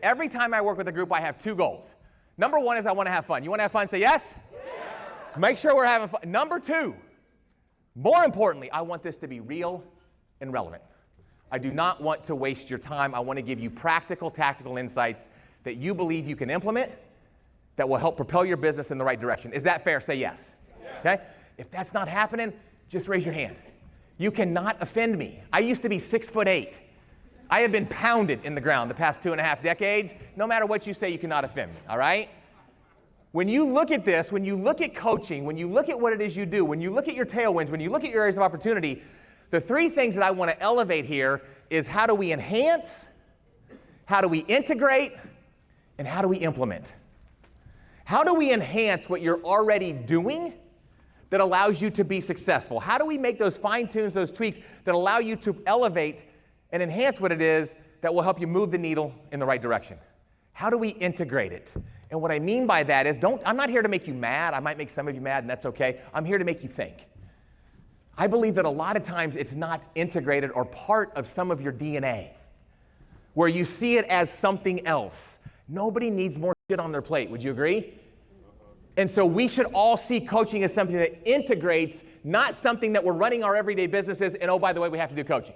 every time I work with a group, I have two goals. Number one is I want to have fun. You want to have fun? Say yes? Yes. Make sure we're having fun. Number two, more importantly, I want this to be real and relevant. I do not want to waste your time. I want to give you practical, tactical insights that you believe you can implement that will help propel your business in the right direction. Is that fair? Say yes. Yes. Okay? If that's not happening, just raise your hand. You cannot offend me. I used to be 6'8". I have been pounded in the ground the past 2.5 decades. No matter what you say, you cannot offend me, all right? When you look at this, when you look at coaching, when you look at what it is you do, when you look at your tailwinds, when you look at your areas of opportunity, the three things that I want to elevate here is how do we enhance, how do we integrate, and how do we implement? How do we enhance what you're already doing that allows you to be successful? How do we make those fine-tunes, those tweaks that allow you to elevate and enhance what it is that will help you move the needle in the right direction? How do we integrate it? And what I mean by that is, I'm not here to make you mad. I might make some of you mad, and that's okay. I'm here to make you think. I believe that a lot of times it's not integrated or part of some of your DNA, where you see it as something else. Nobody needs more shit on their plate. Would you agree? And so we should all see coaching as something that integrates, not something that we're running our everyday businesses, and oh, by the way, we have to do coaching.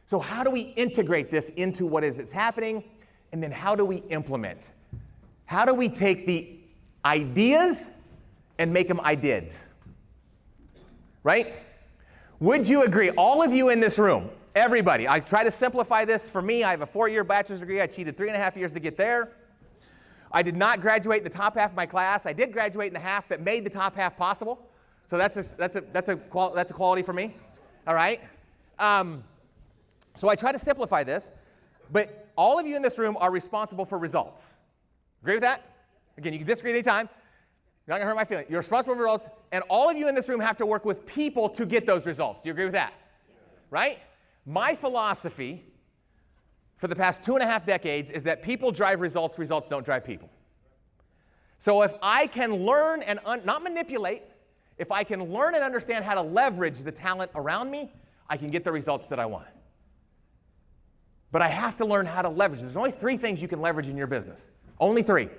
So how do we integrate this into what is happening? And then how do we implement? How do we take the ideas and make them I-dids? Right? Would you agree, all of you in this room, everybody, I try to simplify this. For me, I have a 4-year bachelor's degree. I cheated 3.5 years to get there. I did not graduate in the top half of my class. I did graduate in the half that made the top half possible. So that's a quality for me. All right? So I try to simplify this, but all of you in this room are responsible for results. Agree with that? Again, you can disagree anytime. You're not gonna hurt my feelings. You're responsible for results, and all of you in this room have to work with people to get those results. Do you agree with that? Right? My philosophy for the past 2.5 decades is that people drive results, results don't drive people. So if I can learn and not manipulate, if I can learn and understand how to leverage the talent around me, I can get the results that I want. But I have to learn how to leverage. There's only 3 things you can leverage in your business. Only 3.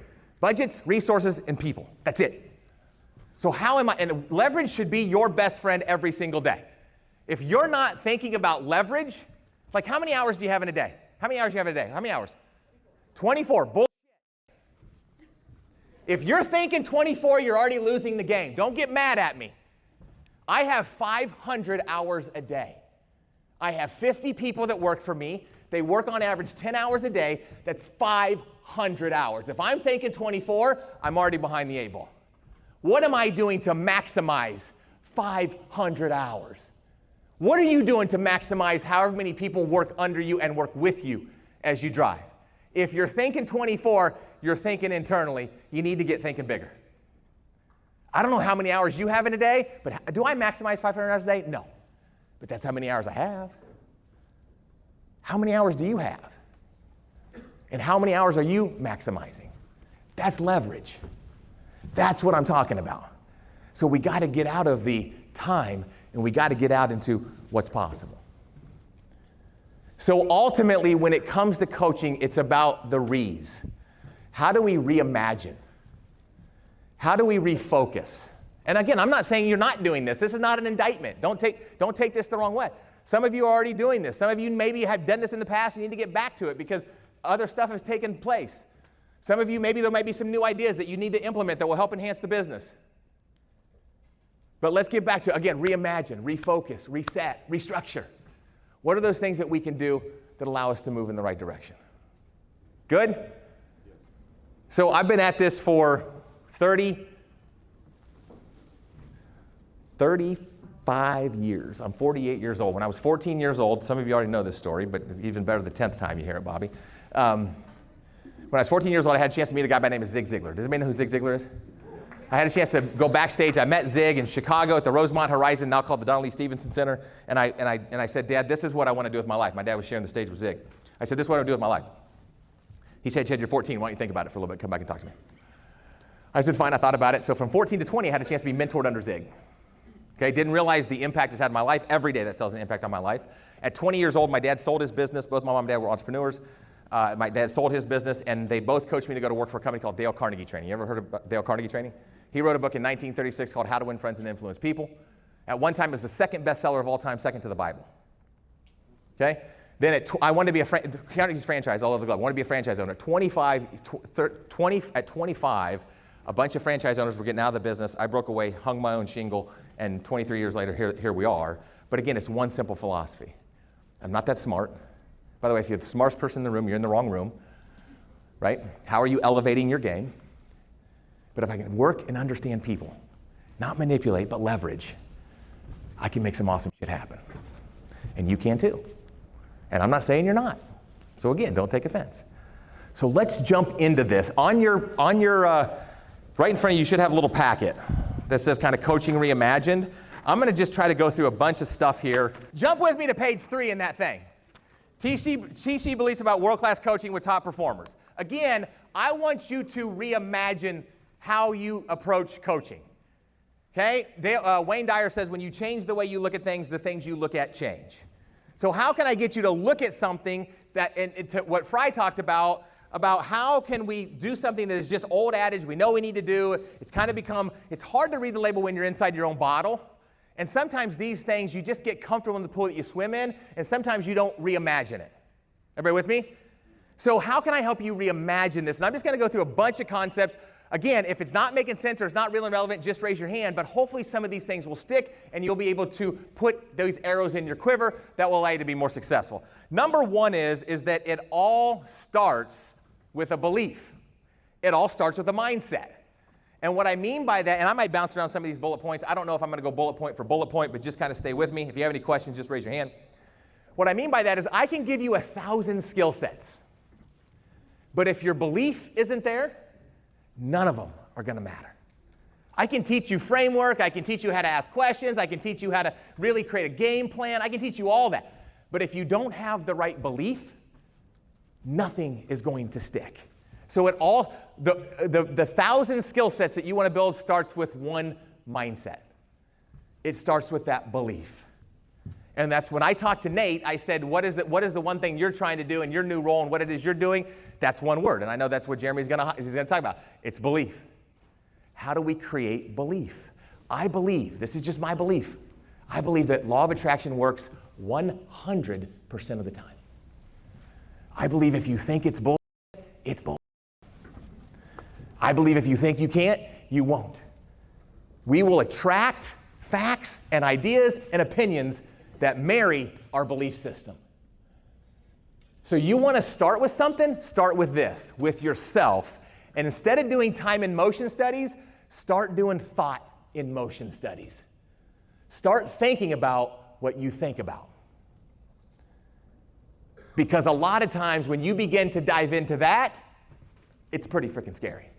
Budgets, resources, and people. That's it. So how am I, and leverage should be your best friend every single day. If you're not thinking about leverage, like how many hours do you have in a day? How many hours do you have in a day? How many hours? 24. Bullshit. If you're thinking 24, you're already losing the game. Don't get mad at me. I have 500 hours a day. I have 50 people that work for me. They work on average 10 hours a day. That's 500 hours. If I'm thinking 24, I'm already behind the 8 ball. What am I doing to maximize 500 hours? What are you doing to maximize however many people work under you and work with you as you drive? If you're thinking 24, you're thinking internally. You need to get thinking bigger. I don't know how many hours you have in a day, but do I maximize 500 hours a day? No. But that's how many hours I have. How many hours do you have? And how many hours are you maximizing? That's leverage. That's what I'm talking about. So we got to get out of the time and we got to get out into what's possible. So ultimately, when it comes to coaching, it's about the re's. How do we reimagine? How do we refocus? And again, I'm not saying you're not doing this. This is not an indictment. Don't take this the wrong way. Some of you are already doing this. Some of you maybe have done this in the past. You need to get back to it because other stuff has taken place. Some of you, maybe there might be some new ideas that you need to implement that will help enhance the business. But let's get back to, again, reimagine, refocus, reset, restructure. What are those things that we can do that allow us to move in the right direction? Good? So I've been at this for 35 years. I'm 48 years old. When I was 14 years old, some of you already know this story, but it's even better the 10th time you hear it, Bobby. When I was 14 years old, I had a chance to meet a guy by the name of Zig Ziglar. Does anybody know who Zig Ziglar is? I had a chance to go backstage. I met Zig in Chicago at the Rosemont Horizon, now called the Donald Lee Stevenson Center. And I said, Dad, this is what I want to do with my life. My dad was sharing the stage with Zig. I said, this is what I want to do with my life. He said, you're 14. Why don't you think about it for a little bit? Come back and talk to me. I said, fine. I thought about it. So from 14 to 20, I had a chance to be mentored under Zig. Okay, didn't realize the impact it's had on my life. Every day that still has an impact on my life. At 20 years old, my dad sold his business. Both my mom and dad were entrepreneurs. My dad sold his business, and they both coached me to go to work for a company called Dale Carnegie Training. You ever heard of Dale Carnegie Training? He wrote a book in 1936 called How to Win Friends and Influence People. At one time, it was the second bestseller of all time, second to the Bible. Okay? Then I wanted to be Carnegie's franchise all over the globe. I wanted to be a franchise owner. At 25, a bunch of franchise owners were getting out of the business. I broke away, hung my own shingle, and 23 years later, here we are. But again, it's one simple philosophy. I'm not that smart. By the way, if you're the smartest person in the room, you're in the wrong room, right? How are you elevating your game? But if I can work and understand people, not manipulate, but leverage, I can make some awesome shit happen. And you can too. And I'm not saying you're not. So again, don't take offense. So let's jump into this. On your right in front of you, you should have a little packet that says kind of Coaching Reimagined. I'm going to just try to go through a bunch of stuff here. Jump with me to page 3 in that thing. TC beliefs about world-class coaching with top performers. Again, I want you to reimagine how you approach coaching. Okay? Wayne Dyer says when you change the way you look at things, the things you look at change. So how can I get you to look at something that, and to what Fry talked about how can we do something that is just old adage, we know we need to do, it's kind of become, it's hard to read the label when you're inside your own bottle. And sometimes these things, you just get comfortable in the pool that you swim in, and sometimes you don't reimagine it. Everybody with me? So how can I help you reimagine this? And I'm just going to go through a bunch of concepts. Again, if it's not making sense or it's not really relevant, just raise your hand. But hopefully some of these things will stick, and you'll be able to put those arrows in your quiver that will allow you to be more successful. Number one is that it all starts with a belief. It all starts with a mindset. And what I mean by that, and I might bounce around some of these bullet points. I don't know if I'm going to go bullet point for bullet point, but just kind of stay with me. If you have any questions, just raise your hand. What I mean by that is I can give you 1,000 skill sets. But if your belief isn't there, none of them are going to matter. I can teach you framework. I can teach you how to ask questions. I can teach you how to really create a game plan. I can teach you all that. But if you don't have the right belief, nothing is going to stick. So it all, the 1,000 skill sets that you want to build starts with one mindset. It starts with that belief. And that's when I talked to Nate, I said, what is the one thing you're trying to do in your new role and what it is you're doing? That's one word. And I know that's what Jeremy's going to talk about. It's belief. How do we create belief? I believe, this is just my belief, I believe that law of attraction works 100% of the time. I believe if you think it's bullshit, it's bullshit. I believe if you think you can't, you won't. We will attract facts and ideas and opinions that marry our belief system. So you want to start with something? Start with this, with yourself. And instead of doing time and motion studies, start doing thought in motion studies. Start thinking about what you think about. Because a lot of times when you begin to dive into that, it's pretty freaking scary.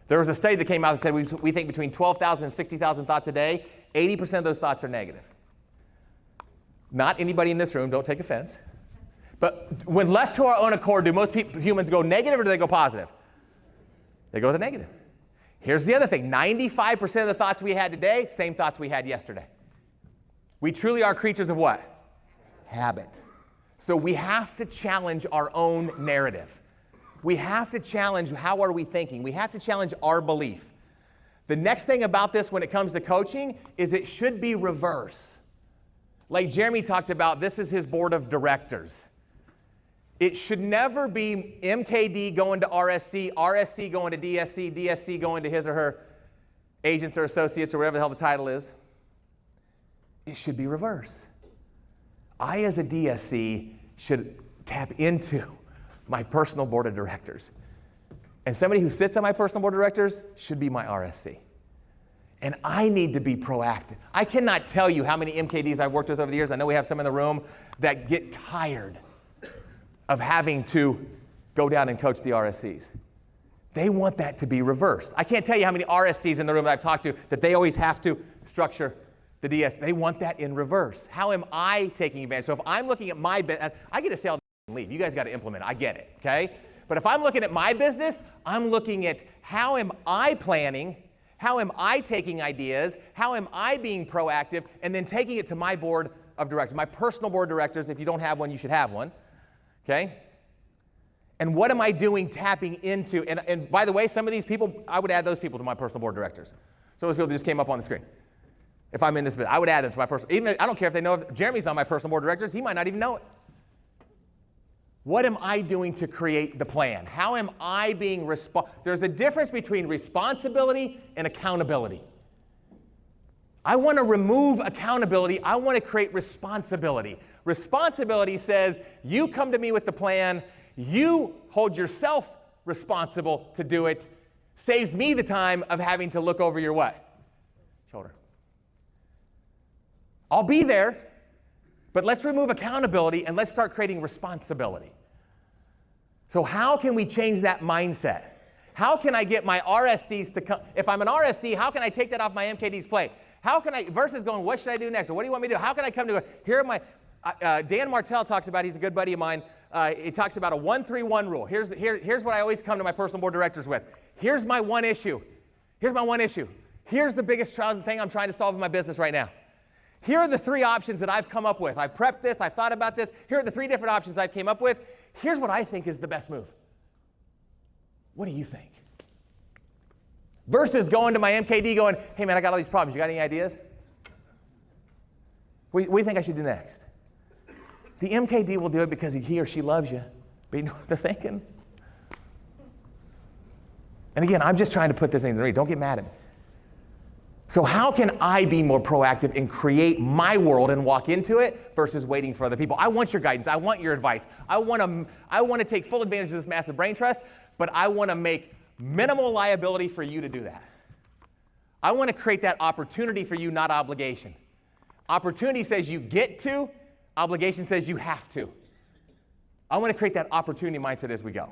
There was a study that came out that said we think between 12,000 and 60,000 thoughts a day. 80% of those thoughts are negative. Not anybody in this room, don't take offense. But when left to our own accord, do most humans go negative or do they go positive? They go to negative. Here's the other thing. 95% of the thoughts we had today, same thoughts we had yesterday. We truly are creatures of what? Habit. So we have to challenge our own narrative. We have to challenge how are we thinking. We have to challenge our belief. The next thing about this when it comes to coaching is it should be reverse. Like Jeremy talked about, this is his board of directors. It should never be MKD going to RSC, RSC going to DSC, DSC going to his or her agents or associates or whatever the hell the title is. It should be reverse. I, as a DSC, should tap into my personal board of directors. And somebody who sits on my personal board of directors should be my RSC. And I need to be proactive. I cannot tell you how many MKDs I've worked with over the years. I know we have some in the room that get tired of having to go down and coach the RSCs. They want that to be reversed. I can't tell you how many RSCs in the room that I've talked to that they always have to structure the DS. They want that in reverse. How am I taking advantage? So if I'm looking at my business, I get to say all and leave. You guys got to implement it. I get it, okay? But if I'm looking at my business, I'm looking at how am I planning, how am I taking ideas, how am I being proactive, and then taking it to my board of directors, my personal board of directors. If you don't have one, you should have one, okay? And what am I doing tapping into? And by the way, some of these people, I would add those people to my personal board of directors. Some of those people that just came up on the screen. If I'm in this business, I would add them to my personal, even I don't care if they know if Jeremy's not my personal board of directors, he might not even know it. What am I doing to create the plan? How am I being There's a difference between responsibility and accountability. I want to remove accountability. I want to create responsibility. Responsibility says, you come to me with the plan, you hold yourself responsible to do it, saves me the time of having to look over your what? Shoulder. I'll be there, but let's remove accountability and let's start creating responsibility. So how can we change that mindset? How can I get my RSCs to come? If I'm an RSC, how can I take that off my MKD's plate? How can I, versus going, what should I do next? Or what do you want me to do? How can I come to, here are my, Dan Martell talks about, he's a good buddy of mine, he talks about a 1-3-1 rule. Here's what I always come to my personal board directors with. Here's my one issue. Here's my one issue. Here's the biggest thing I'm trying to solve in my business right now. Here are the 3 options that I've come up with. I've prepped this, I've thought about this. Here are the 3 different options I've came up with. Here's what I think is the best move. What do you think? Versus going to my MKD going, hey man, I got all these problems. You got any ideas? What do you think I should do next? The MKD will do it because he or she loves you. But you know what they're thinking? And again, I'm just trying to put this thing in the read. Don't get mad at me. So how can I be more proactive and create my world and walk into it versus waiting for other people? I want your guidance. I want your advice. I want to take full advantage of this massive brain trust, but I want to make minimal liability for you to do that. I want to create that opportunity for you, not obligation. Opportunity says you get to. Obligation says you have to. I want to create that opportunity mindset as we go.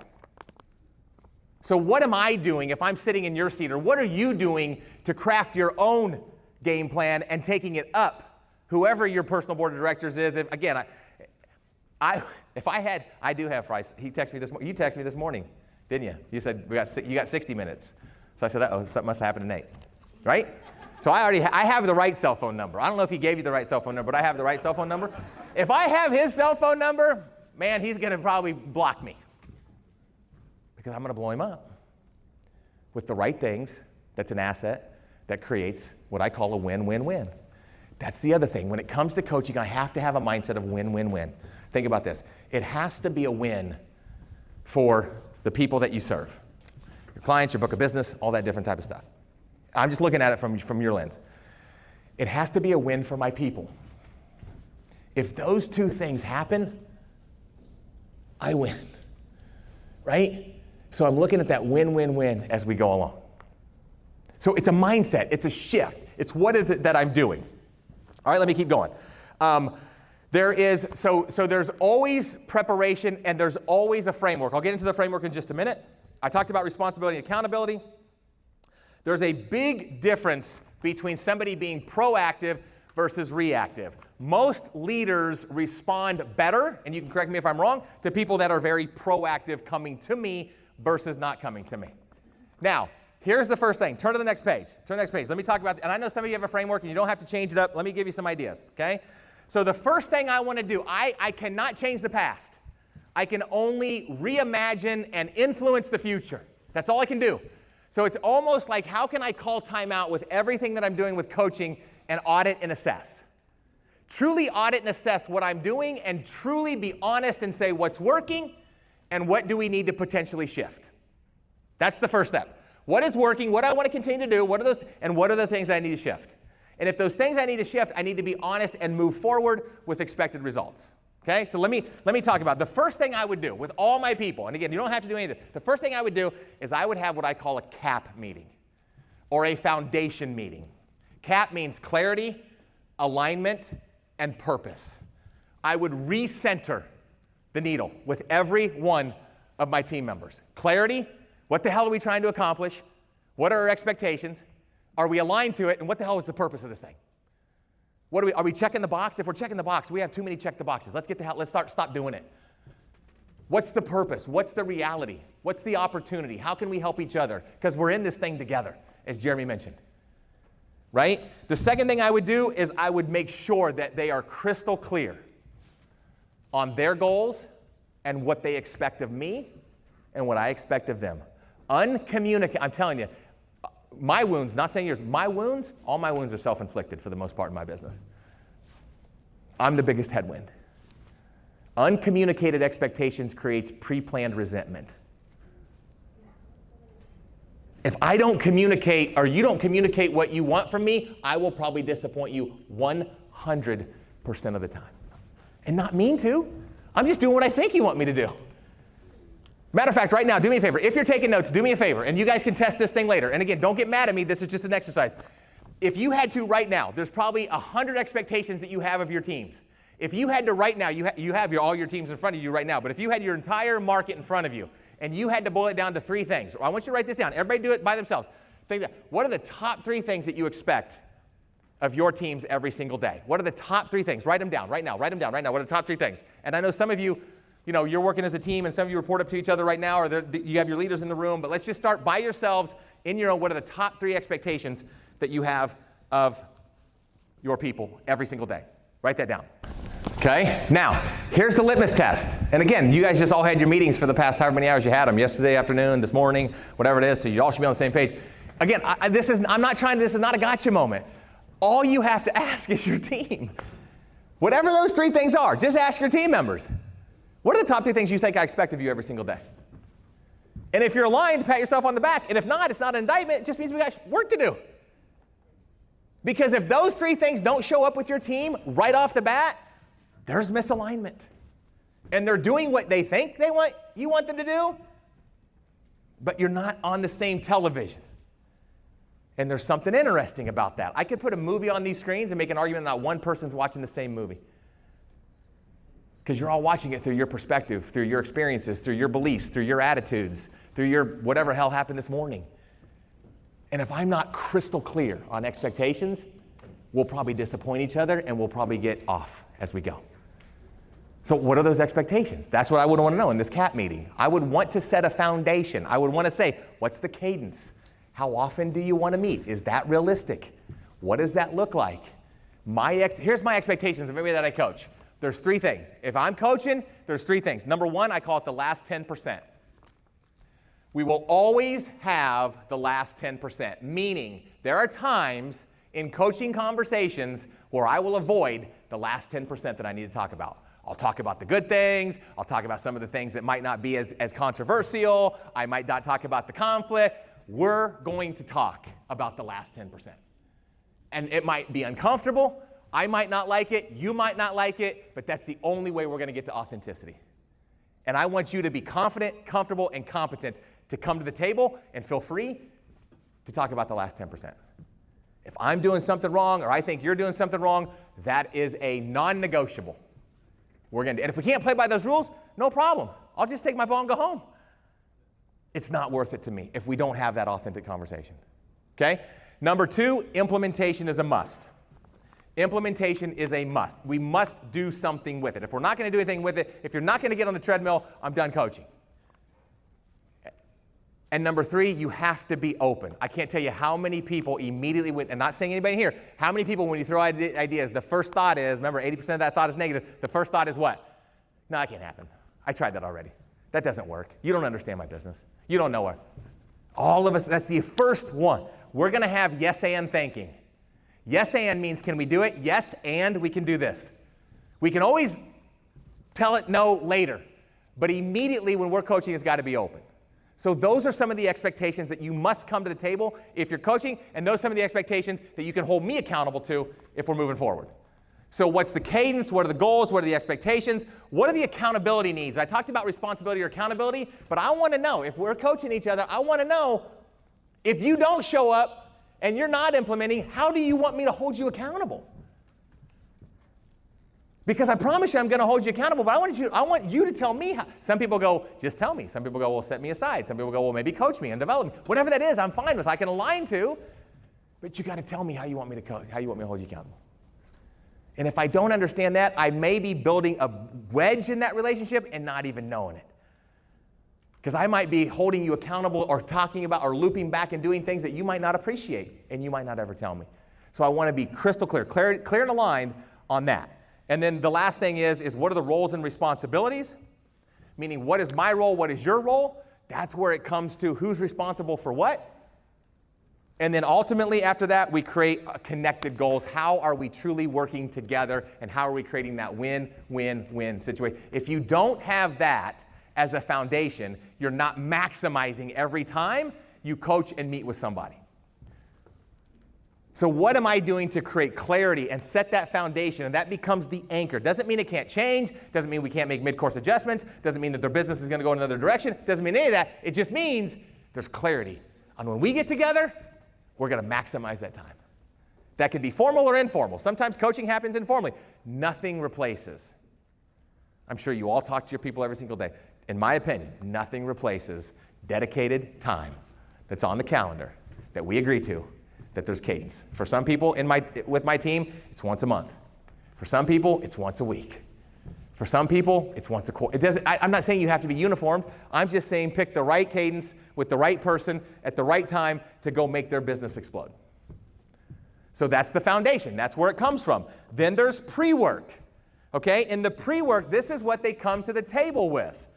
So what am I doing if I'm sitting in your seat, or what are you doing to craft your own game plan and taking it up? Whoever your personal board of directors is, I do have fries. You texted me this morning, didn't you? You said you got 60 minutes. So I said, something must have happened to Nate, right? So I have the right cell phone number. I don't know if he gave you the right cell phone number, but I have the right cell phone number. If I have his cell phone number, man, he's going to probably block me. Because I'm going to blow him up with the right things. That's an asset that creates what I call a win-win-win. That's the other thing. When it comes to coaching, I have to have a mindset of win-win-win. Think about this. It has to be a win for the people that you serve. Your clients, your book of business, all that different type of stuff. I'm just looking at it from your lens. It has to be a win for my people. If those 2 things happen, I win, right? So I'm looking at that win-win-win as we go along. So it's a mindset. It's a shift. It's what is it that I'm doing. All right, let me keep going. There's always preparation and there's always a framework. I'll get into the framework in just a minute. I talked about responsibility and accountability. There's a big difference between somebody being proactive versus reactive. Most leaders respond better, and you can correct me if I'm wrong, to people that are very proactive coming to me versus not coming to me. Now, here's the first thing. Turn to the next page. Let me talk about, and I know some of you have a framework and you don't have to change it up. Let me give you some ideas, okay? So the first thing I want to do, I cannot change the past. I can only reimagine and influence the future. That's all I can do. So it's almost like, how can I call time out with everything that I'm doing with coaching and audit and assess? Truly audit and assess what I'm doing and truly be honest and say what's working and what do we need to potentially shift. That's the first step. What is working, what I want to continue to do, what are the things that I need to shift? And if those things I need to shift, I need to be honest and move forward with expected results. Okay, so let me talk about the first thing I would do with all my people, and again, you don't have to do anything. The first thing I would do is I would have what I call a CAP meeting or a foundation meeting. CAP means clarity, alignment, and purpose. I would recenter the needle with every one of my team members. Clarity, what the hell are we trying to accomplish? What are our expectations? Are we aligned to it? And what the hell is the purpose of this thing? Are we checking the box? If we're checking the box, we have too many check the boxes. Let's stop doing it. What's the purpose? What's the reality? What's the opportunity? How can we help each other? Because we're in this thing together, as Jeremy mentioned. Right? The second thing I would do is I would make sure that they are crystal clear on their goals and what they expect of me and what I expect of them. I'm telling you, my wounds, not saying yours, all my wounds are self-inflicted for the most part in my business. I'm the biggest headwind. Uncommunicated expectations creates pre-planned resentment. If I don't communicate, or you don't communicate what you want from me, I will probably disappoint you 100% of the time. And not mean to. I'm just doing what I think you want me to do. Matter of fact, right now, do me a favor. If you're taking notes, do me a favor, and you guys can test this thing later. And again, don't get mad at me. This is just an exercise. If you had to right now, there's probably 100 expectations that you have of your teams. If you had to right now, you have all your teams in front of you right now, but if you had your entire market in front of you, and you had to boil it down to 3 things, I want you to write this down. Everybody do it by themselves. What are the top 3 things that you expect of your teams every single day? What are the top 3 things? Write them down right now. Write them down right now. What are the top 3 things? And I know some of you, you're working as a team, and some of you report up to each other right now, or you have your leaders in the room, but let's just start by yourselves in your own. What are the top 3 expectations that you have of your people every single day? Write that down. Okay, now, here's the litmus test. And again, you guys just all had your meetings for the past however many hours you had them, yesterday afternoon, this morning, whatever it is, so you all should be on the same page. Again, this is not a gotcha moment. All you have to ask is your team. Whatever those 3 things are, just ask your team members. What are the top 3 things you think I expect of you every single day? And if you're aligned, pat yourself on the back. And if not, it's not an indictment, it just means we got work to do. Because if those 3 things don't show up with your team right off the bat, there's misalignment. And they're doing what they think you want them to do, but you're not on the same television. And there's something interesting about that. I could put a movie on these screens and make an argument that not one person's watching the same movie. Because you're all watching it through your perspective, through your experiences, through your beliefs, through your attitudes, through your whatever hell happened this morning. And if I'm not crystal clear on expectations, we'll probably disappoint each other and we'll probably get off as we go. So what are those expectations? That's what I would want to know in this CAP meeting. I would want to set a foundation. I would want to say, what's the cadence? How often do you want to meet? Is that realistic? What does that look like? Here's my expectations of everybody that I coach. There's 3 things. If I'm coaching, there's 3 things. Number 1, I call it the last 10%. We will always have the last 10%, meaning there are times in coaching conversations where I will avoid the last 10% that I need to talk about. I'll talk about the good things. I'll talk about some of the things that might not be as controversial. I might not talk about the conflict. We're going to talk about the last 10%. And it might be uncomfortable. I might not like it. You might not like it. But that's the only way we're going to get to authenticity. And I want you to be confident, comfortable, and competent to come to the table and feel free to talk about the last 10%. If I'm doing something wrong or I think you're doing something wrong, that is a non-negotiable. And if we can't play by those rules, no problem. I'll just take my ball and go home. It's not worth it to me if we don't have that authentic conversation. Okay? Number 2, implementation is a must. Implementation is a must. We must do something with it. If we're not going to do anything with it, if you're not going to get on the treadmill, I'm done coaching. And number 3, you have to be open. I can't tell you how many people immediately went, and not saying anybody here, how many people when you throw ideas, the first thought is, remember 80% of that thought is negative, the first thought is what? No, that can't happen. I tried that already. That doesn't work. You don't understand my business. You don't know it. All of us, that's the first one. We're going to have yes and thinking. Yes and means can we do it? Yes and we can do this. We can always tell it no later, but immediately when we're coaching, it's got to be open. So those are some of the expectations that you must come to the table if you're coaching, and those are some of the expectations that you can hold me accountable to if we're moving forward. So what's the cadence? What are the goals? What are the expectations? What are the accountability needs? I talked about responsibility or accountability, but I want to know, if we're coaching each other, I want to know if you don't show up and you're not implementing, how do you want me to hold you accountable? Because I promise you I'm going to hold you accountable, but I want you to tell me how. Some people go, just tell me. Some people go, well, set me aside. Some people go, well, maybe coach me and develop me. Whatever that is, I'm fine with. I can align to, but you got to tell me how you want me to coach, how you want me to hold you accountable. And if I don't understand that, I may be building a wedge in that relationship and not even knowing it. Because I might be holding you accountable or talking about or looping back and doing things that you might not appreciate and you might not ever tell me. So I want to be crystal clear and aligned on that. And then the last thing is what are the roles and responsibilities? Meaning, what is my role? What is your role? That's where it comes to who's responsible for what. And then ultimately after that, we create connected goals. How are we truly working together, and how are we creating that win-win-win situation? If you don't have that as a foundation, you're not maximizing every time you coach and meet with somebody. So what am I doing to create clarity and set that foundation? And that becomes the anchor. Doesn't mean it can't change. Doesn't mean we can't make mid-course adjustments. Doesn't mean that their business is going to go in another direction. Doesn't mean any of that. It just means there's clarity. And when we get together, we're going to maximize that time. That could be formal or informal. Sometimes coaching happens informally. Nothing replaces. I'm sure you all talk to your people every single day. In my opinion, nothing replaces dedicated time that's on the calendar that we agree to, that there's cadence. For some people with my team, it's once a month. For some people, it's once a week. For some people, it's once a quarter. I'm not saying you have to be uniformed. I'm just saying pick the right cadence with the right person at the right time to go make their business explode. So that's the foundation. That's where it comes from. Then there's pre-work. Okay? In the pre-work, this is what they come to the table with.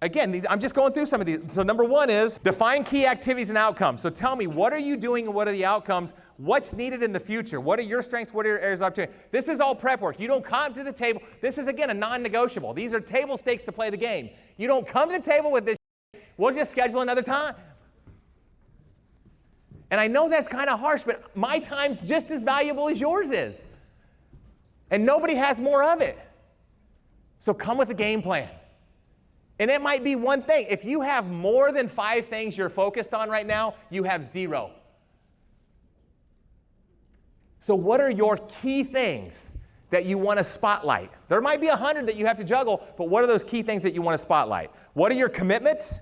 Again, I'm just going through some of these. So number one is define key activities and outcomes. So tell me, what are you doing and what are the outcomes? What's needed in the future? What are your strengths? What are your areas of opportunity? This is all prep work. You don't come to the table. This is, again, a non-negotiable. These are table stakes to play the game. You don't come to the table with this. We'll just schedule another time. And I know that's kind of harsh, but my time's just as valuable as yours is. And nobody has more of it. So come with a game plan. And it might be one thing. If you have more than 5 things you're focused on right now, you have 0. So what are your key things that you want to spotlight? There might be 100 that you have to juggle, but what are those key things that you want to spotlight? What are your commitments?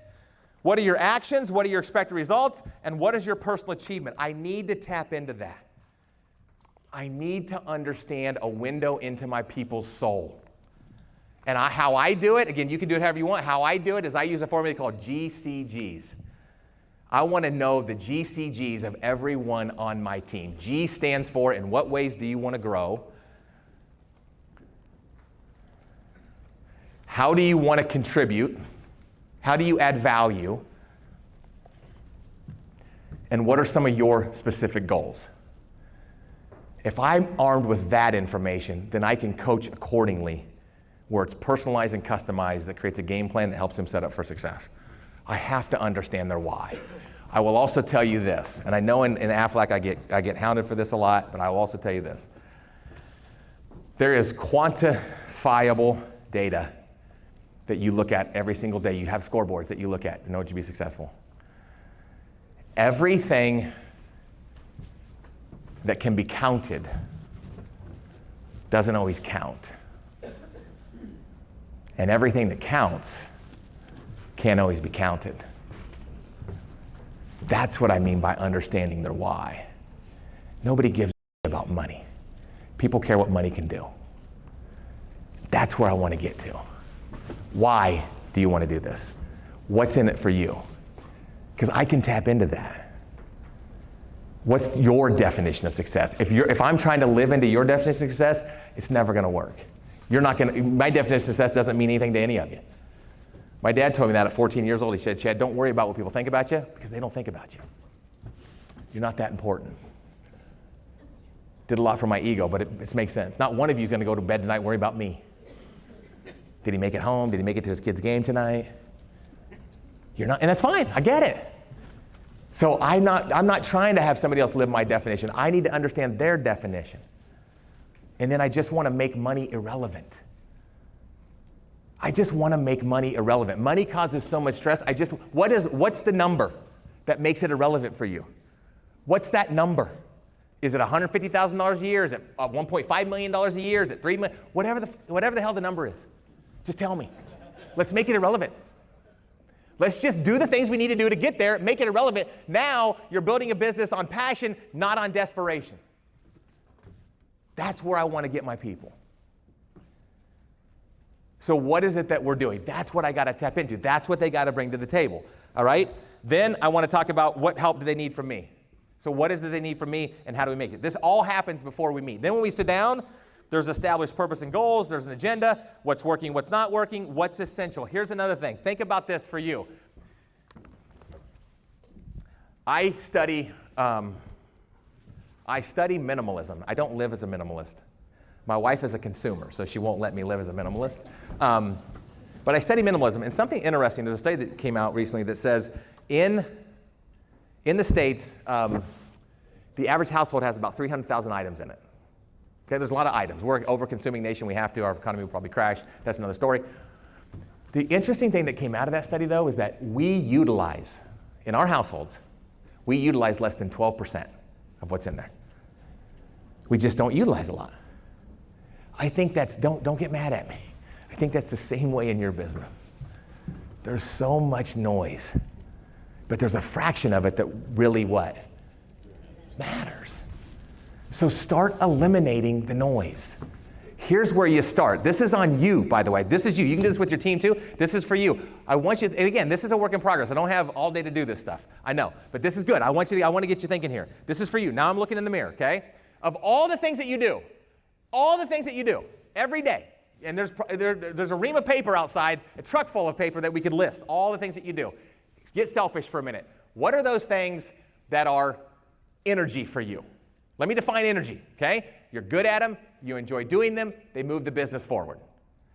What are your actions? What are your expected results? And what is your personal achievement? I need to tap into that. I need to understand a window into my people's soul. And how I do it, again, you can do it however you want. How I do it is I use a formula called GCGs. I want to know the GCGs of everyone on my team. G stands for, in what ways do you want to grow? How do you want to contribute? How do you add value? And what are some of your specific goals? If I'm armed with that information, then I can coach accordingly, where it's personalized and customized, that creates a game plan that helps them set up for success. I have to understand their why. I will also tell you this, and I know in Aflac I get hounded for this a lot, but I will also tell you this. There is quantifiable data that you look at every single day. You have scoreboards that you look at in order to be successful. Everything that can be counted doesn't always count. And everything that counts can't always be counted. That's what I mean by understanding their why. Nobody gives a about money. People care what money can do. That's where I want to get to. Why do you want to do this? What's in it for you? Because I can tap into that. What's your definition of success? If I'm trying to live into your definition of success, it's never going to work. My definition of success doesn't mean anything to any of you. My dad told me that at 14 years old. He said, Chad, don't worry about what people think about you, because they don't think about you. You're not that important. Did a lot for my ego, but it makes sense. Not one of you is going to go to bed tonight worrying about me. Did he make it home? Did he make it to his kid's game tonight? You're not, and that's fine. I get it. So I'm not trying to have somebody else live my definition. I need to understand their definition. And then I just want to make money irrelevant. I just want to make money irrelevant. Money causes so much stress. What's the number that makes it irrelevant for you? What's that number? Is it $150,000 a year? Is it $1.5 million a year? Is it $3 million? Whatever the hell the number is, just tell me. Let's make it irrelevant. Let's just do the things we need to do to get there, make it irrelevant. Now you're building a business on passion, not on desperation. That's where I want to get my people. So what is it that we're doing? That's what I got to tap into. That's what they got to bring to the table. All right? Then I want to talk about what help do they need from me. So what is it they need from me and how do we make it? This all happens before we meet. Then when we sit down, There's established purpose and goals. There's an agenda. What's working, what's not working, what's essential. Here's another thing. Think about this for you. I study minimalism. I don't live as a minimalist. My wife is a consumer, so she won't let me live as a minimalist. But I study minimalism, and something interesting, there's a study that came out recently that says in the States, the average household has about 300,000 items in it. Okay, there's a lot of items. We're an over-consuming nation. We have to. Our economy will probably crash. That's another story. The interesting thing that came out of that study, though, is that we utilize, in our households, we utilize less than 12% of what's in there. We just don't utilize a lot. I think that's, don't get mad at me. I think that's the same way in your business. There's so much noise, but there's a fraction of it that really what? Matters. So start eliminating the noise. Here's where you start. This is on you, by the way. This is you. You can do this with your team too. This is for you. I want you, and again, this is a work in progress. I don't have all day to do this stuff. I know, but this is good. I want to get you thinking here. This is for you. Now I'm looking in the mirror, okay? Of all the things that you do every day, and there's a ream of paper outside, a truck full of paper that we could list, all the things that you do. Get selfish for a minute. What are those things that are energy for you? Let me define energy, okay? You're good at them, you enjoy doing them, they move the business forward.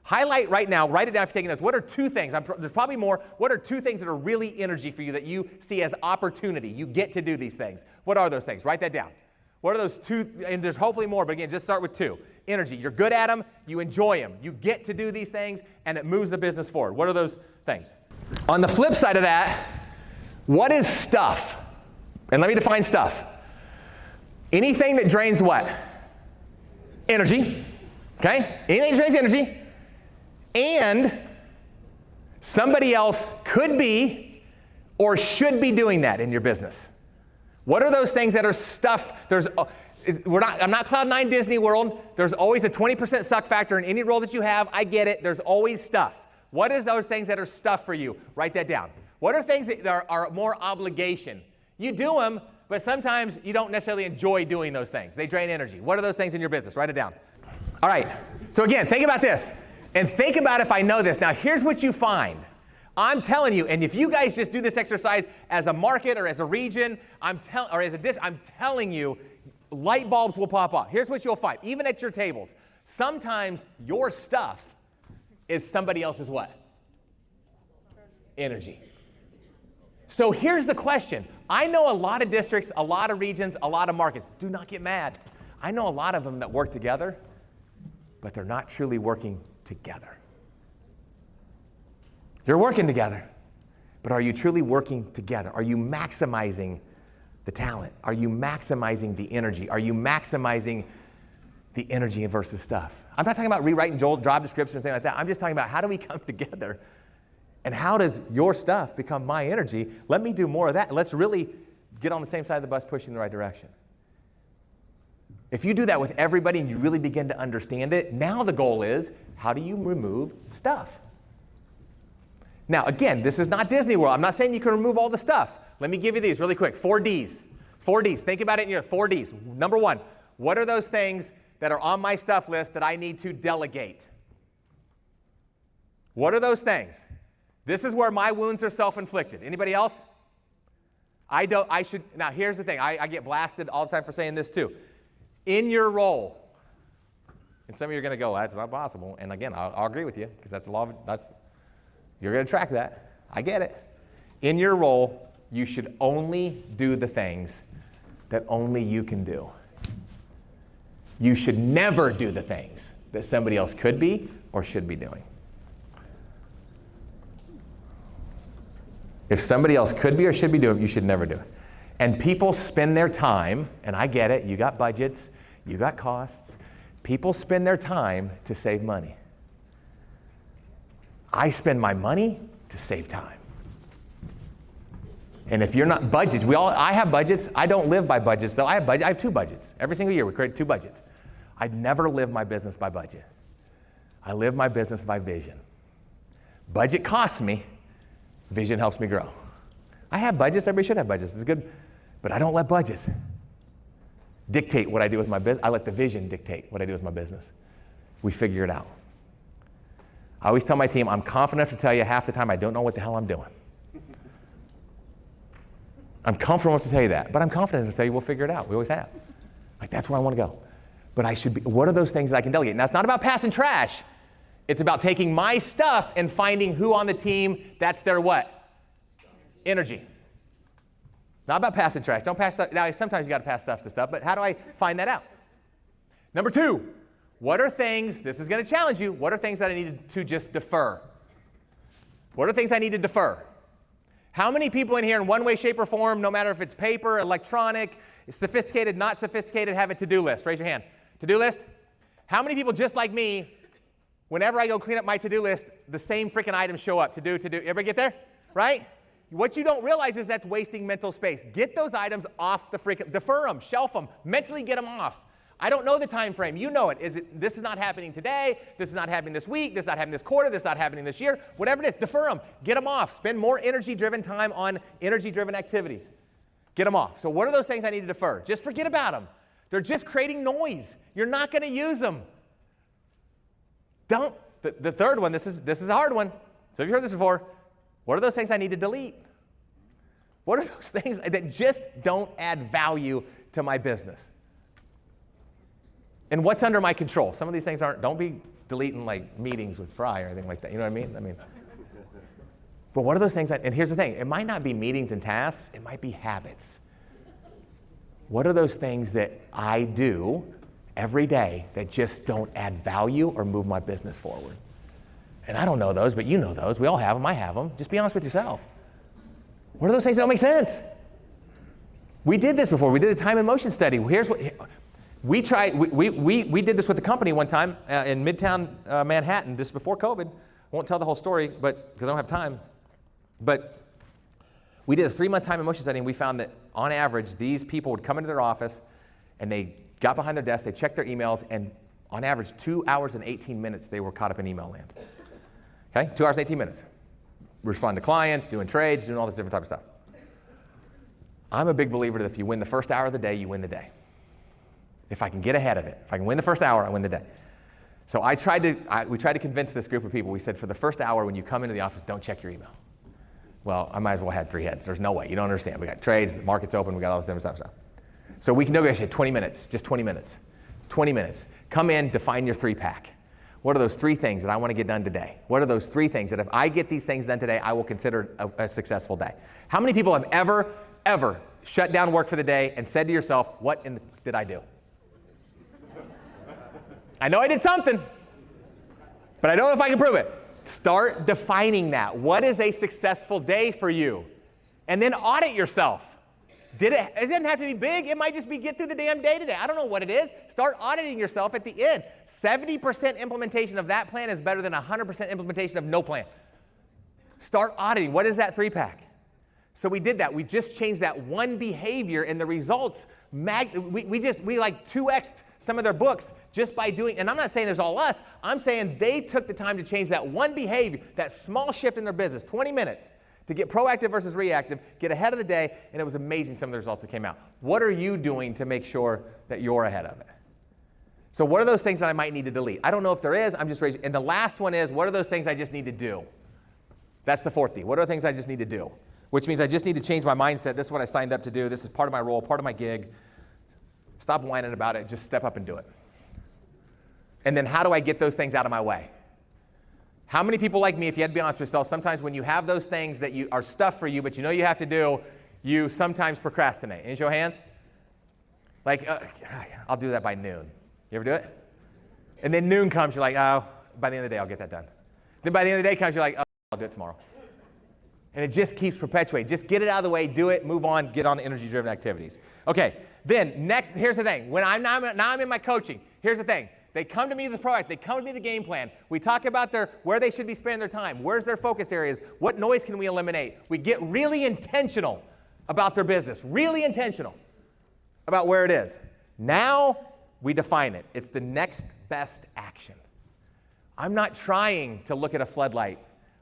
Highlight right now, write it down if you're taking notes. What are two things, there's probably more, what are two things that are really energy for you that you see as opportunity? You get to do these things. What are those things? Write that down. What are those two, and there's hopefully more, but again, just start with two. Energy, you're good at them, you enjoy them, you get to do these things, and it moves the business forward. What are those things? On the flip side of that, what is stuff? And let me define stuff. Anything that drains what? Energy, okay? Anything that drains energy, and somebody else could be or should be doing that in your business. What are those things that are stuff? I'm not Cloud 9 Disney World. There's always a 20% suck factor in any role that you have. I get it. There's always stuff. What is those things that are stuff for you? Write that down. What are things that are more obligation? You do them, but sometimes you don't necessarily enjoy doing those things. They drain energy. What are those things in your business? Write it down. All right. So again, think about this. And think about if I know this. Now, here's what you find. I'm telling you, and if you guys just do this exercise as a market or as a region, I'm telling you, light bulbs will pop up. Here's what you'll find, even at your tables. Sometimes your stuff is somebody else's what? Energy. So here's the question. I know a lot of districts, a lot of regions, a lot of markets. Do not get mad. I know a lot of them that work together, but they're not truly working together. You're working together, but are you truly working together? Are you maximizing the talent? Are you maximizing the energy? Are you maximizing the energy versus stuff? I'm not talking about rewriting job descriptions or anything like that. I'm just talking about how do we come together and how does your stuff become my energy? Let me do more of that. Let's really get on the same side of the bus pushing in the right direction. If you do that with everybody and you really begin to understand it, now the goal is how do you remove stuff? Now, again, this is not Disney World. I'm not saying you can remove all the stuff. Let me give you these really quick. 4 Ds. 4 Ds. Think about it in your 4 Ds. Number 1, what are those things that are on my stuff list that I need to delegate? What are those things? This is where my wounds are self-inflicted. Anybody else? Now here's the thing. I get blasted all the time for saying this too. In your role, and some of you are going to go, that's not possible. And again, I'll agree with you because that's a law. You're going to track that. I get it. In your role, you should only do the things that only you can do. You should never do the things that somebody else could be or should be doing. If somebody else could be or should be doing it, you should never do it. And people spend their time, and I get it, you got budgets, you got costs. People spend their time to save money. I spend my money to save time. And if you're not budgets, I have budgets. I don't live by budgets though. I have 2 budgets. Every single year we create 2 budgets. I never live my business by budget. I live my business by vision. Budget costs me. Vision helps me grow. I have budgets. Everybody should have budgets. It's good. But I don't let budgets dictate what I do with my business. I let the vision dictate what I do with my business. we figure it out. I always tell my team, I'm confident enough to tell you half the time I don't know what the hell I'm doing. I'm comfortable enough to tell you that, but I'm confident enough to tell you we'll figure it out. We always have. Like, that's where I want to go. But I should be, what are those things that I can delegate? Now, it's not about passing trash. It's about taking my stuff and finding who on the team, that's their what? Energy. Not about passing trash. Don't pass stuff. Now, sometimes you got to pass stuff to stuff, but how do I find that out? Number 2, what are things, this is going to challenge you, what are things that I need to just defer? What are things I need to defer? How many people in here in one way, shape, or form, no matter if it's paper, electronic, sophisticated, not sophisticated, have a to-do list? Raise your hand. To-do list? How many people just like me, whenever I go clean up my to-do list, the same freaking items show up, to do. Everybody get there? Right? What you don't realize is that's wasting mental space. Get those items off the freaking, defer them, shelf them, mentally get them off. I don't know the time frame. You know it. This is not happening today. This is not happening this week. This is not happening this quarter. This is not happening this year. Whatever it is, defer them. Get them off. Spend more energy-driven time on energy-driven activities. Get them off. So what are those things I need to defer? Just forget about them. They're just creating noise. You're not going to use them. Don't. The third one, this is a hard one. So have you heard this before? What are those things I need to delete? What are those things that just don't add value to my business? And what's under my control? Some of these things don't be deleting like meetings with Fry or anything like that. You know what I mean? But what are those things and here's the thing, it might not be meetings and tasks, it might be habits. What are those things that I do every day that just don't add value or move my business forward? And I don't know those, but you know those. We all have them, I have them. Just be honest with yourself. What are those things that don't make sense? We did this before. We did a time and motion study. Here's what we tried. We did this with a company one time in Midtown Manhattan. This is before COVID. I won't tell the whole story, but because I don't have time. But we did a 3-month time and motion study, and we found that on average, these people would come into their office, and they got behind their desk, they checked their emails, and on average, 2 hours and 18 minutes, they were caught up in email land. Okay, 2 hours and 18 minutes. Responding to clients, doing trades, doing all this different type of stuff. I'm a big believer that if you win the first hour of the day, you win the day. If I can get ahead of it, if I can win the first hour, I win the day. So we tried to convince this group of people. We said, for the first hour, when you come into the office, don't check your email. Well, I might as well have 3 heads. There's no way. You don't understand. We got trades, the market's open, we got all this different type of stuff. So we can negotiate 20 minutes, just 20 minutes. 20 minutes. Come in, define your 3-pack. What are those 3 things that I want to get done today? What are those 3 things that if I get these things done today, I will consider a successful day? How many people have ever shut down work for the day and said to yourself, what did I do? I know I did something, but I don't know if I can prove it. Start defining that. What is a successful day for you? And then audit yourself. It doesn't have to be big. It might just be get through the damn day today. I don't know what it is. Start auditing yourself at the end. 70% implementation of that plan is better than 100% implementation of no plan. Start auditing. What is that 3-pack? So we did that. We just changed that one behavior, and the results, we like 2x'd some of their books just by doing, and I'm not saying it was all us, I'm saying they took the time to change that one behavior, that small shift in their business, 20 minutes, to get proactive versus reactive, get ahead of the day, and it was amazing some of the results that came out. What are you doing to make sure that you're ahead of it? So what are those things that I might need to delete? I don't know if there is, I'm just raising, and the last one is, what are those things I just need to do? That's the 4th D. What are the things I just need to do? Which means I just need to change my mindset. This is what I signed up to do. This is part of my role, part of my gig. Stop whining about it. Just step up and do it. And then how do I get those things out of my way? How many people like me, if you had to be honest with yourself, sometimes when you have those things that are stuff for you, but you know you have to do, you sometimes procrastinate. Any show of hands? Like, I'll do that by noon. You ever do it? And then noon comes, you're like, oh, by the end of the day, I'll get that done. Then by the end of the day comes, you're like, oh, I'll do it tomorrow. And it just keeps perpetuating. Just get it out of the way, do it, move on, get on energy-driven activities. Okay, then next, here's the thing. When I'm in my coaching, here's the thing. They come to me with the product. They come to me with the game plan. We talk about where they should be spending their time. Where's their focus areas? What noise can we eliminate? We get really intentional about their business, really intentional about where it is. Now we define it. It's the next best action. I'm not trying to look at a floodlight.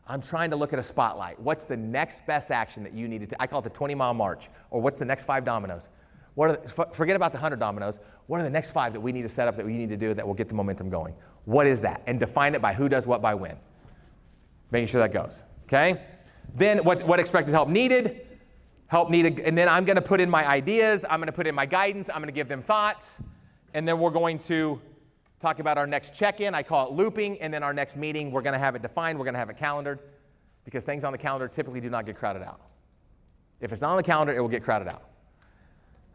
I'm trying to look at a spotlight. What's the next best action that you need to take? I call it the 20-mile march. Or what's the next 5 dominoes? Forget about the 100 dominoes. What are the next 5 that we need to set up, that we need to do, that will get the momentum going? What is that? And define it by who does what by when. Making sure that goes, okay? Then what expected help needed, and then I'm gonna put in my ideas, I'm gonna put in my guidance, I'm gonna give them thoughts, and then we're going to talk about our next check-in. I call it looping, and then our next meeting, we're gonna have it defined, we're gonna have it calendared, because things on the calendar typically do not get crowded out. If it's not on the calendar, it will get crowded out.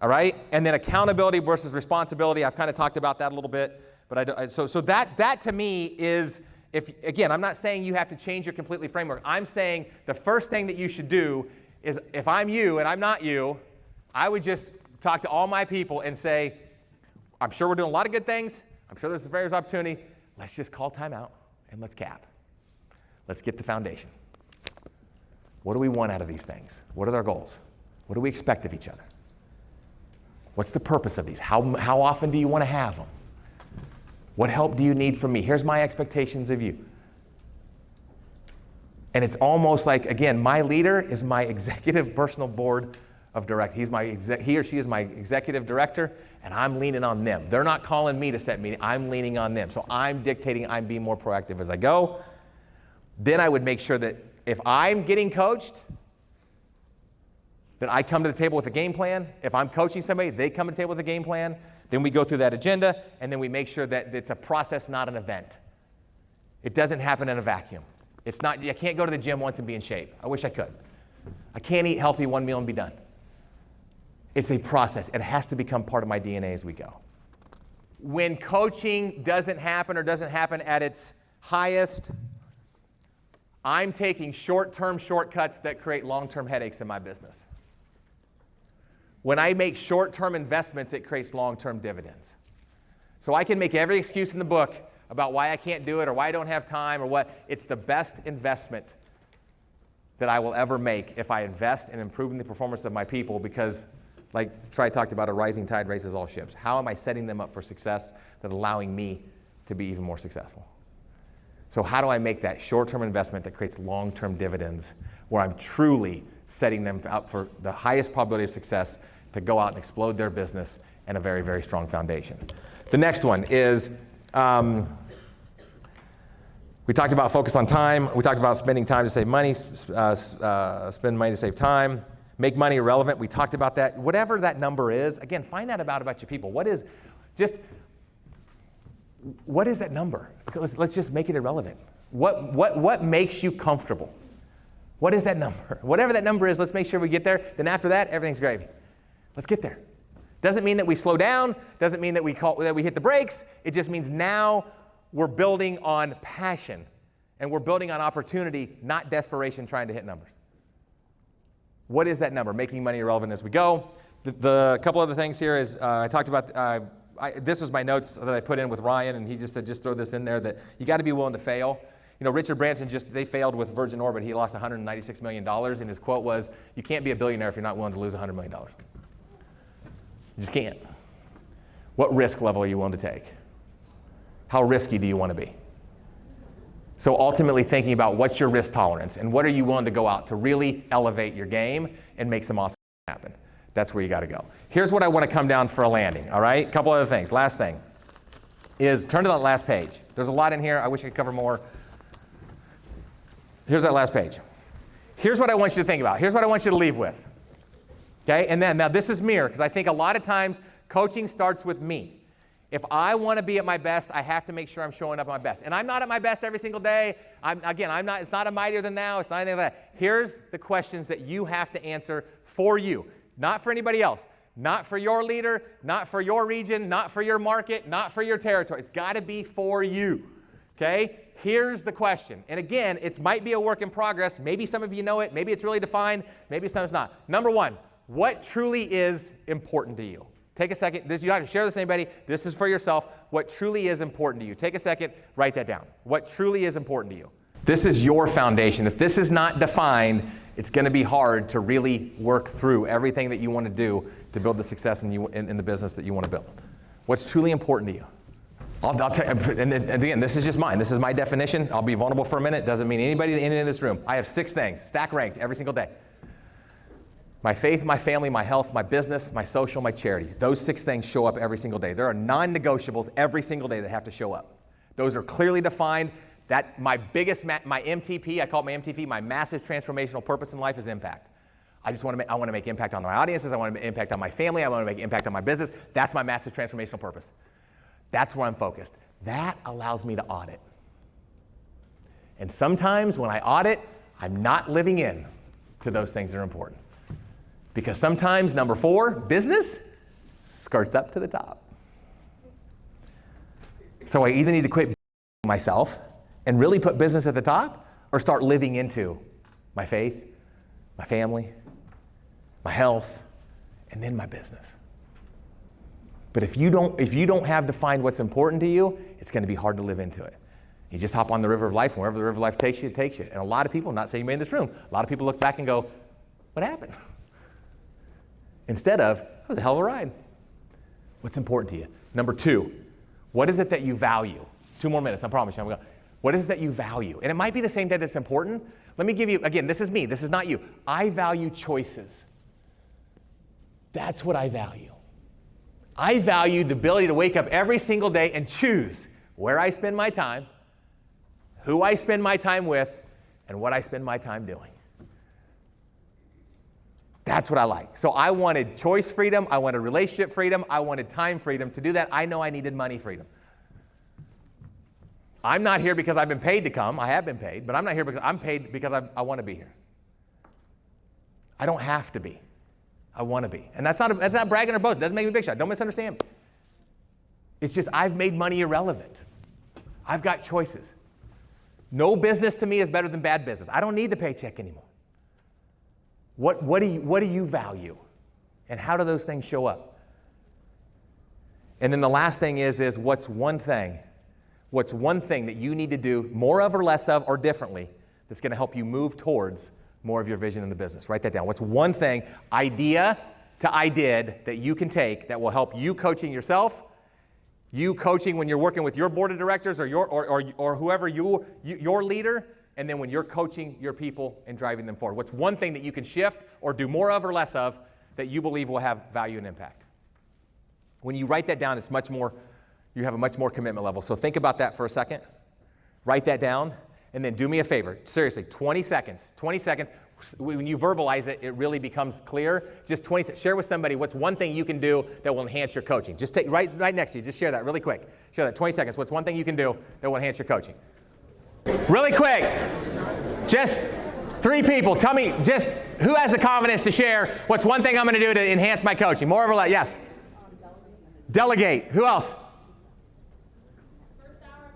All right? And then accountability versus responsibility, I've kind of talked about that a little bit, but so that to me is, again, I'm not saying you have to change your completely framework. I'm saying the first thing that you should do is, if I'm you and I'm not you, I would just talk to all my people and say, I'm sure we're doing a lot of good things. I'm sure there's various opportunity. Let's just call time out and let's cap. Let's get the foundation. What do we want out of these things? What are our goals? What do we expect of each other? What's the purpose of these? How often do you want to have them? What help do you need from me? Here's my expectations of you. And it's almost like, again, my leader is my executive personal board of directors. He or she is my executive director, and I'm leaning on them. They're not calling me to set meeting. I'm leaning on them. So I'm dictating, I'm being more proactive as I go. Then I would make sure that if I'm getting coached, that I come to the table with a game plan. If I'm coaching somebody, they come to the table with a game plan. Then we go through that agenda, and then we make sure that it's a process, not an event. It doesn't happen in a vacuum. It's not, I can't go to the gym once and be in shape. I wish I could. I can't eat healthy one meal and be done. It's a process. It has to become part of my DNA as we go. When coaching doesn't happen or doesn't happen at its highest, I'm taking short-term shortcuts that create long-term headaches in my business. When I make short-term investments, it creates long-term dividends. So I can make every excuse in the book about why I can't do it or why I don't have time or what. It's the best investment that I will ever make if I invest in improving the performance of my people, because, like Troy talked about, a rising tide raises all ships. How am I setting them up for success that's allowing me to be even more successful? So how do I make that short-term investment that creates long-term dividends where I'm truly setting them up for the highest probability of success to go out and explode their business and a very, very strong foundation? The next one is, we talked about focus on time. We talked about spending time to save money, spend money to save time, make money irrelevant. We talked about that. Whatever that number is, again, find out about your people. What is that number? Let's just make it irrelevant. What makes you comfortable? What is that number? Whatever that number is, let's make sure we get there. Then after that, everything's gravy. Let's get there. Doesn't mean that we slow down. Doesn't mean that we hit the brakes. It just means now we're building on passion and we're building on opportunity, not desperation trying to hit numbers. What is that number? Making money irrelevant as we go. The couple other things here is I talked about, this was my notes that I put in with Ryan, and he just said, just throw this in there, that you got to be willing to fail. You know, Richard Branson, they failed with Virgin Orbit. He lost $196 million, and his quote was, you can't be a billionaire if you're not willing to lose $100 million. You just can't. What risk level are you willing to take? How risky do you want to be? So ultimately thinking about what's your risk tolerance and what are you willing to go out to really elevate your game and make some awesome happen. That's where you got to go. Here's what I want to come down for a landing, all right? Couple other things. Last thing is turn to that last page. There's a lot in here. I wish I could cover more. Here's that last page. Here's what I want you to think about. Here's what I want you to leave with. Okay? And then, now this is mirror, because I think a lot of times coaching starts with me. If I want to be at my best, I have to make sure I'm showing up at my best. And I'm not at my best every single day. It's not a mightier than thou. It's not anything like that. Here's the questions that you have to answer for you, not for anybody else. Not for your leader, not for your region, not for your market, not for your territory. It's got to be for you. Okay? Here's the question. And again, it might be a work in progress. Maybe some of you know it. Maybe it's really defined. Maybe some it's not. Number one, what truly is important to you? Take a second. You don't have to share this with anybody. This is for yourself. What truly is important to you? Take a second. Write that down. What truly is important to you? This is your foundation. If this is not defined, it's going to be hard to really work through everything that you want to do to build the success in the business that you want to build. What's truly important to you? I'll tell you, and again, this is just mine. This is my definition. I'll be vulnerable for a minute. Doesn't mean anybody in this room. I have 6 things, stack ranked every single day. My faith, my family, my health, my business, my social, my charity. Those 6 things show up every single day. There are non-negotiables every single day that have to show up. Those are clearly defined. That my MTP, I call it my MTP, my massive transformational purpose in life is impact. I want to make impact on my audiences. I want to make impact on my family. I want to make impact on my business. That's my massive transformational purpose. That's where I'm focused. That allows me to audit. And sometimes when I audit, I'm not living in to those things that are important. Because sometimes, number 4, business skirts up to the top. So I either need to quit myself and really put business at the top, or start living into my faith, my family, my health, and then my business. But if you don't have defined what's important to you, it's going to be hard to live into it. You just hop on the river of life, and wherever the river of life takes you, it takes you. And a lot of people, I'm not saying you made in this room, a lot of people look back and go, what happened? Instead of, that was a hell of a ride. What's important to you? Number 2, what is it that you value? 2 more minutes, I promise you. I'm going to go. What is it that you value? And it might be the same thing that's important. Let me give you, again, this is me, this is not you. I value choices. That's what I value. I value the ability to wake up every single day and choose where I spend my time, who I spend my time with, and what I spend my time doing. That's what I like. So I wanted choice freedom, I wanted relationship freedom, I wanted time freedom. To do that, I know I needed money freedom. I'm not here because I've been paid to come. I have been paid, but I'm not here because I'm paid because I want to be here. I don't have to be. I want to be. And that's not bragging or boasting. It doesn't make me a big shot. Don't misunderstand me. It's just I've made money irrelevant. I've got choices. No business to me is better than bad business. I don't need the paycheck anymore. What do you value? And how do those things show up? And then the last thing is what's one thing that you need to do more of or less of or differently that's going to help you move towards more of your vision in the business? Write that down. What's one thing, idea to I did, that you can take that will help you coaching yourself, you coaching when you're working with your board of directors or whoever your leader, and then when you're coaching your people and driving them forward? What's one thing that you can shift or do more of or less of that you believe will have value and impact? When you write that down, it's much more, you have a much more commitment level. So think about that for a second. Write that down, and then do me a favor. Seriously, 20 seconds. 20 seconds. When you verbalize it, it really becomes clear. Just 20 seconds. Share with somebody what's one thing you can do that will enhance your coaching. Just take right next to you. Just share that really quick. Share that 20 seconds. What's one thing you can do that will enhance your coaching? Really quick. Just 3 people. Tell me just who has the confidence to share what's one thing I'm going to do to enhance my coaching. More or less. Yes. Delegate. Who else? First hour of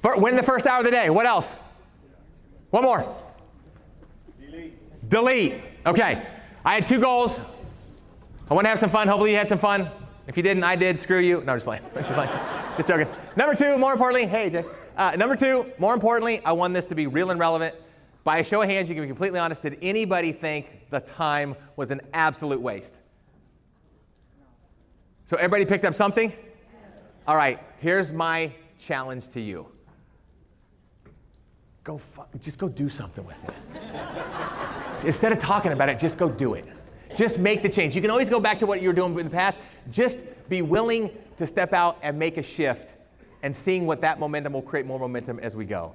the day. Win the first hour of the day. What else? One more. Delete. Okay. I had 2 goals. I want to have some fun. Hopefully you had some fun. If you didn't, I did. Screw you. No, I'm just playing. Just joking. Number 2, more importantly, hey, Jay. Number 2, more importantly, I want this to be real and relevant. By a show of hands, you can be completely honest. Did anybody think the time was an absolute waste? So everybody picked up something? Yes. All right. Here's my challenge to you. Just go do something with it. Instead of talking about it, just go do it. Just make the change. You can always go back to what you were doing in the past. Just be willing to step out and make a shift, and seeing what that momentum will create more momentum as we go.